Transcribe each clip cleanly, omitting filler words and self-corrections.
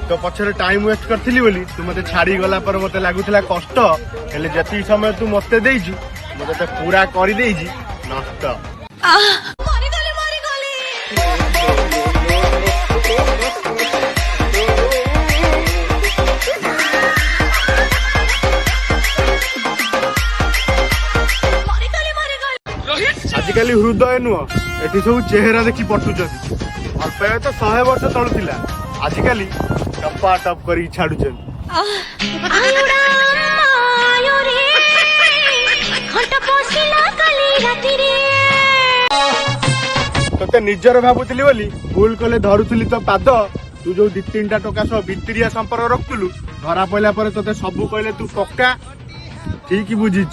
तो पछरे time waste करथिली बोली तू मते छाड़ी गला पर मते लागुथिला कष्ट हेले जति समय तू मते देइजु मते ते पूरा करि देइजि नष्ट आजिकल हृदय नुह एटी सब चेहरा देखी पटुचंती भल पाइबा तो 100 वर्ष तळु थिला आजिकल टपा टप करी छाडुचन तोते निजर भाबुथिली बोली भूल कले धरुथिली तो पाद तू जो 2-3टा टका सह भितरिया संपर्क रखुलु धरा पइला परे तोते सबु कहले तू पक्का ठीक बुझिछ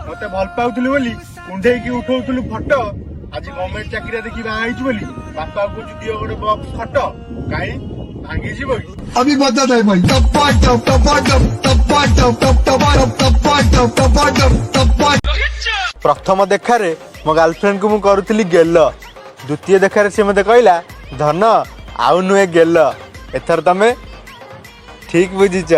मते भल पाउथिली बोली कुंडे की उठौथिलु फोटो आज गवर्नमेंट चाकरी देखि बाहाइछु बोली बापा को दियो गोटे बॉक्स फोटो काई भांगी जीवो अभी बता दे भाई टपा टप टपा टप टपा टप टप टपा टप टपा टप टपा टप टपा प्रथम देखारे मो गर्लफ्रेंड को मु करूथिली गेल द्वितीय देखारे से मते कहला धन आउ नुए गेल एथर तमे ठीक बुझिछ।